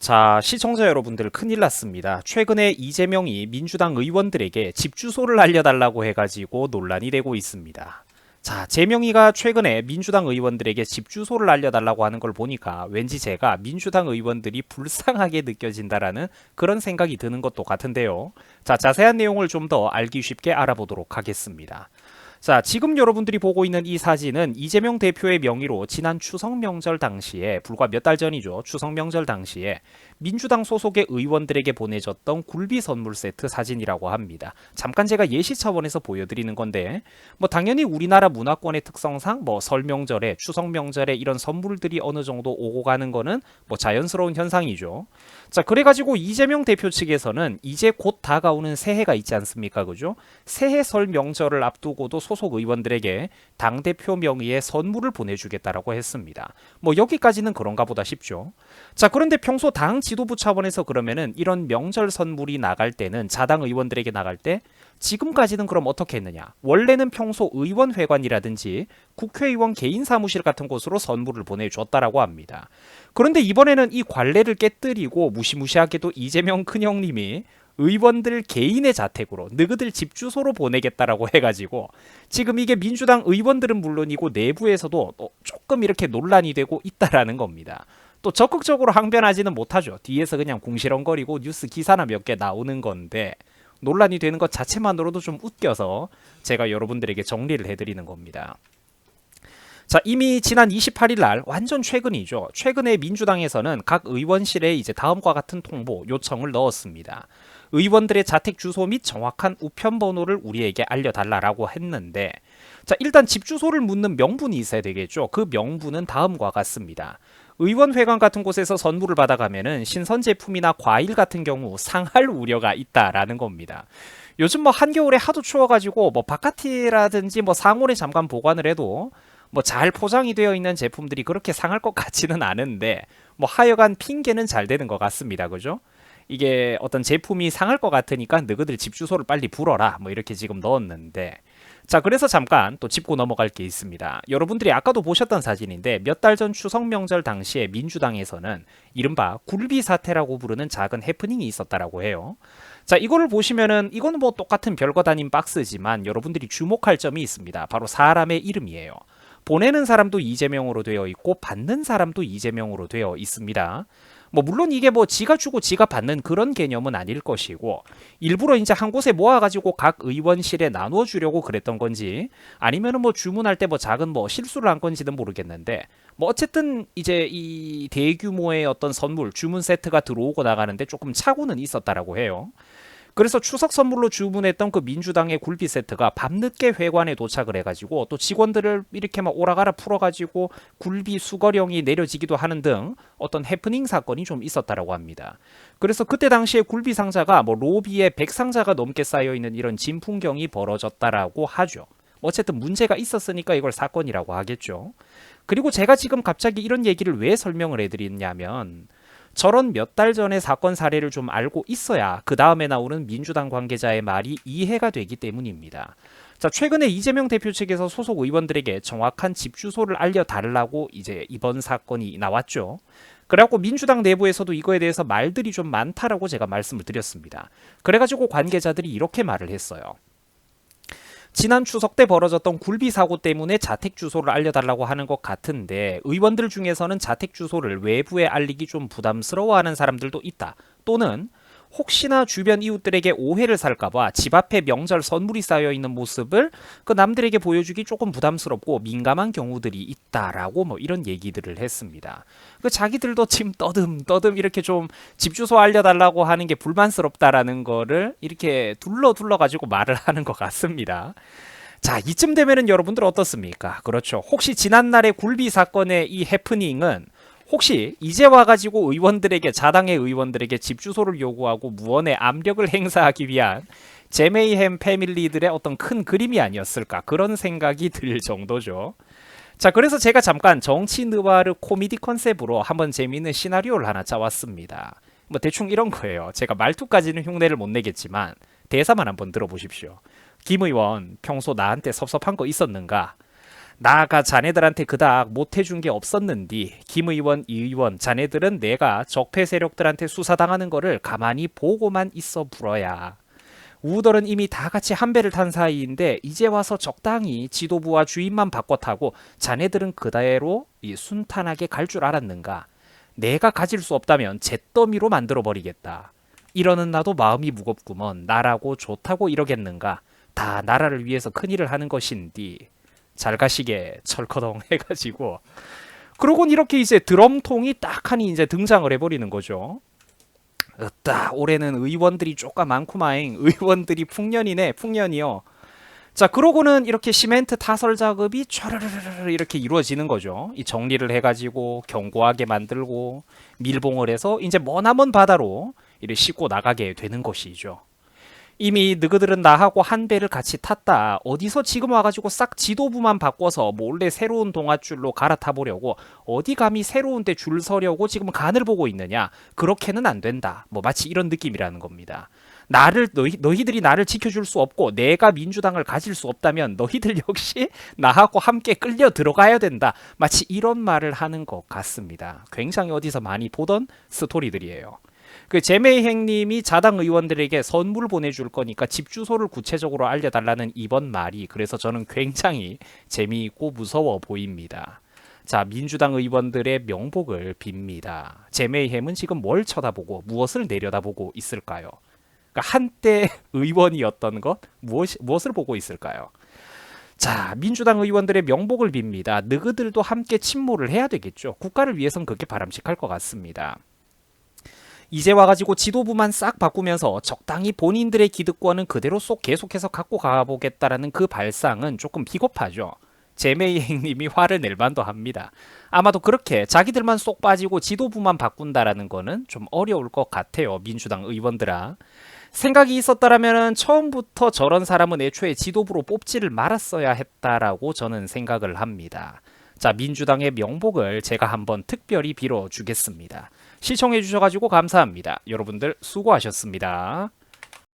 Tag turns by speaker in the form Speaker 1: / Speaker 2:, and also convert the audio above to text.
Speaker 1: 자, 시청자 여러분들 큰일 났습니다. 최근에 이재명이 민주당 의원들에게 집 주소를 알려달라고 해가지고 논란이 되고 있습니다. 자, 재명이가 최근에 민주당 의원들에게 집 주소를 알려달라고 하는 걸 보니까 왠지 제가 민주당 의원들이 불쌍하게 느껴진다라는 그런 생각이 드는 것도 같은데요. 자, 자세한 내용을 좀 더 알기 쉽게 알아보도록 하겠습니다. 자, 지금 여러분들이 보고 있는 이 사진은 이재명 대표의 명의로 지난 추석 명절 당시에, 불과 몇 달 전이죠. 추석 명절 당시에 민주당 소속의 의원들에게 보내줬던 굴비 선물 세트 사진이라고 합니다. 잠깐 제가 예시 차원에서 보여드리는 건데, 당연히 우리나라 문화권의 특성상 설 명절에, 추석 명절에 이런 선물들이 어느 정도 오고 가는 거는 자연스러운 현상이죠. 자, 그래가지고 이재명 대표 측에서는 이제 곧 다가오는 새해가 있지 않습니까? 그죠? 새해 설 명절을 앞두고도 소속 의원들에게 당대표 명의의 선물을 보내주겠다라고 했습니다. 여기까지는 그런가 보다 싶죠. 자, 그런데 평소 당 지도부 차원에서 그러면은 이런 명절 선물이 나갈 때는, 자당 의원들에게 나갈 때 지금까지는 그럼 어떻게 했느냐? 원래는 평소 의원회관이라든지 국회의원 개인 사무실 같은 곳으로 선물을 보내줬다라고 합니다. 그런데 이번에는 이 관례를 깨뜨리고 무시무시하게도 이재명 큰형님이 의원들 개인의 자택으로, 너희들 집 주소로 보내겠다라고 해가지고 지금 이게 민주당 의원들은 물론이고 내부에서도 조금 이렇게 논란이 되고 있다라는 겁니다. 또 적극적으로 항변하지는 못하죠. 뒤에서 그냥 궁시렁거리고 뉴스 기사나 몇 개 나오는 건데, 논란이 되는 것 자체만으로도 좀 웃겨서 제가 여러분들에게 정리를 해드리는 겁니다. 자, 이미 지난 28일 날, 완전 최근이죠. 최근에 민주당에서는 각 의원실에 이제 다음과 같은 통보 요청을 넣었습니다. 의원들의 자택 주소 및 정확한 우편 번호를 우리에게 알려달라고 했는데, 자, 일단 집 주소를 묻는 명분이 있어야 되겠죠. 그 명분은 다음과 같습니다. 의원회관 같은 곳에서 선물을 받아가면은 신선 제품이나 과일 같은 경우 상할 우려가 있다라는 겁니다. 요즘 한겨울에 하도 추워가지고 바깥이라든지 상온에 잠깐 보관을 해도 잘 포장이 되어 있는 제품들이 그렇게 상할 것 같지는 않은데, 하여간 핑계는 잘 되는 것 같습니다. 그죠? 이게 어떤 제품이 상할 것 같으니까 너희들 집 주소를 빨리 불어라, 이렇게 지금 넣었는데, 자, 그래서 잠깐 또 짚고 넘어갈 게 있습니다. 여러분들이 아까도 보셨던 사진인데, 몇 달 전 추석 명절 당시에 민주당에서는 이른바 굴비 사태라고 부르는 작은 해프닝이 있었다라고 해요. 자, 이거를 보시면은 이거는 똑같은 별것 아닌 박스지만 여러분들이 주목할 점이 있습니다. 바로 사람의 이름이에요. 보내는 사람도 이재명으로 되어 있고 받는 사람도 이재명으로 되어 있습니다. 물론 이게 지가 주고 지가 받는 그런 개념은 아닐 것이고, 일부러 이제 한 곳에 모아가지고 각 의원실에 나눠 주려고 그랬던 건지, 아니면은 주문할 때 작은 실수를 한 건지는 모르겠는데, 어쨌든 이제 이 대규모의 어떤 선물, 주문 세트가 들어오고 나가는데 조금 착오는 있었다라고 해요. 그래서 추석 선물로 주문했던 그 민주당의 굴비 세트가 밤늦게 회관에 도착을 해가지고 또 직원들을 이렇게 오라가라 풀어가지고 굴비 수거령이 내려지기도 하는 등 어떤 해프닝 사건이 좀 있었다라고 합니다. 그래서 그때 당시에 굴비 상자가 로비에 100상자가 넘게 쌓여있는 이런 진풍경이 벌어졌다라고 하죠. 어쨌든 문제가 있었으니까 이걸 사건이라고 하겠죠. 그리고 제가 지금 갑자기 이런 얘기를 왜 설명을 해드리냐면, 저런 몇 달 전의 사건 사례를 좀 알고 있어야 그 다음에 나오는 민주당 관계자의 말이 이해가 되기 때문입니다. 자, 최근에 이재명 대표 측에서 소속 의원들에게 정확한 집 주소를 알려달라고 이제 이번 사건이 나왔죠. 그래갖고 민주당 내부에서도 이거에 대해서 말들이 좀 많다라고 제가 말씀을 드렸습니다. 그래가지고 관계자들이 이렇게 말을 했어요. 지난 추석 때 벌어졌던 굴비 사고 때문에 자택 주소를 알려달라고 하는 것 같은데, 의원들 중에서는 자택 주소를 외부에 알리기 좀 부담스러워하는 사람들도 있다. 또는 혹시나 주변 이웃들에게 오해를 살까봐 집 앞에 명절 선물이 쌓여있는 모습을 그 남들에게 보여주기 조금 부담스럽고 민감한 경우들이 있다라고 이런 얘기들을 했습니다. 그 자기들도 지금 떠듬 이렇게 좀 집 주소 알려달라고 하는 게 불만스럽다라는 거를 이렇게 둘러가지고 말을 하는 것 같습니다. 자, 이쯤 되면은 여러분들 어떻습니까? 그렇죠. 혹시 지난날의 굴비 사건의 이 해프닝은 혹시 이제 와가지고 의원들에게, 자당의 의원들에게 집 주소를 요구하고 무언의 압력을 행사하기 위한 제메이햄 패밀리들의 어떤 큰 그림이 아니었을까, 그런 생각이 들 정도죠. 자, 그래서 제가 잠깐 정치 느와르 코미디 컨셉으로 한번 재미있는 시나리오를 하나 짜왔습니다. 대충 이런 거예요. 제가 말투까지는 흉내를 못 내겠지만 대사만 한번 들어보십시오. 김 의원, 평소 나한테 섭섭한 거 있었는가? 나가 자네들한테 그닥 못해준 게 없었는디 김 의원, 이 의원 자네들은 내가 적폐 세력들한테 수사당하는 거를 가만히 보고만 있어 불어야. 우들은 이미 다 같이 한 배를 탄 사이인데 이제 와서 적당히 지도부와 주인만 바꿔 타고 자네들은 그대로 순탄하게 갈 줄 알았는가. 내가 가질 수 없다면 잿더미로 만들어 버리겠다. 이러는 나도 마음이 무겁구먼. 나라고 좋다고 이러겠는가. 다 나라를 위해서 큰일을 하는 것인디. 잘 가시게 철커덩 해가지고 그러곤 이렇게 이제 드럼통이 딱 하니 이제 등장을 해버리는 거죠. 으따 올해는 의원들이 쪼까 많구마잉. 의원들이 풍년이네 풍년이요. 자 그러고는 이렇게 시멘트 타설 작업이 촤르르르 이렇게 이루어지는 거죠. 이 정리를 해가지고 견고하게 만들고 밀봉을 해서 이제 머나먼 바다로 이를 싣고 나가게 되는 것이죠. 이미 너희들은 나하고 한 배를 같이 탔다. 어디서 지금 와가지고 싹 지도부만 바꿔서 몰래 새로운 동아줄로 갈아타 보려고 어디 감히 새로운 데 줄 서려고 지금 간을 보고 있느냐. 그렇게는 안 된다. 뭐 마치 이런 느낌이라는 겁니다. 너희들이 나를 지켜줄 수 없고 내가 민주당을 가질 수 없다면 너희들 역시 나하고 함께 끌려 들어가야 된다. 마치 이런 말을 하는 것 같습니다. 굉장히 어디서 많이 보던 스토리들이에요. 그 제메이행님이 자당 의원들에게 선물 보내줄 거니까 집 주소를 구체적으로 알려달라는 이번 말이 그래서 저는 굉장히 재미있고 무서워 보입니다. 자, 민주당 의원들의 명복을 빕니다. 제메이햄은 지금 뭘 쳐다보고 무엇을 내려다보고 있을까요? 그러니까 한때 의원이었던 것 무엇을 보고 있을까요? 자, 민주당 의원들의 명복을 빕니다. 너희들도 함께 침몰을 해야 되겠죠. 국가를 위해선 그렇게 바람직할 것 같습니다. 이제 와가지고 지도부만 싹 바꾸면서 적당히 본인들의 기득권은 그대로 쏙 계속해서 갖고 가보겠다라는 그 발상은 조금 비겁하죠. 제메이행님이 화를 낼 만도 합니다. 아마도 그렇게 자기들만 쏙 빠지고 지도부만 바꾼다라는 거는 좀 어려울 것 같아요. 민주당 의원들아. 생각이 있었다라면 처음부터 저런 사람은 애초에 지도부로 뽑지를 말았어야 했다라고 저는 생각을 합니다. 자, 민주당의 명복을 제가 한번 특별히 빌어주겠습니다. 시청해 주셔가지고 감사합니다. 여러분들 수고하셨습니다.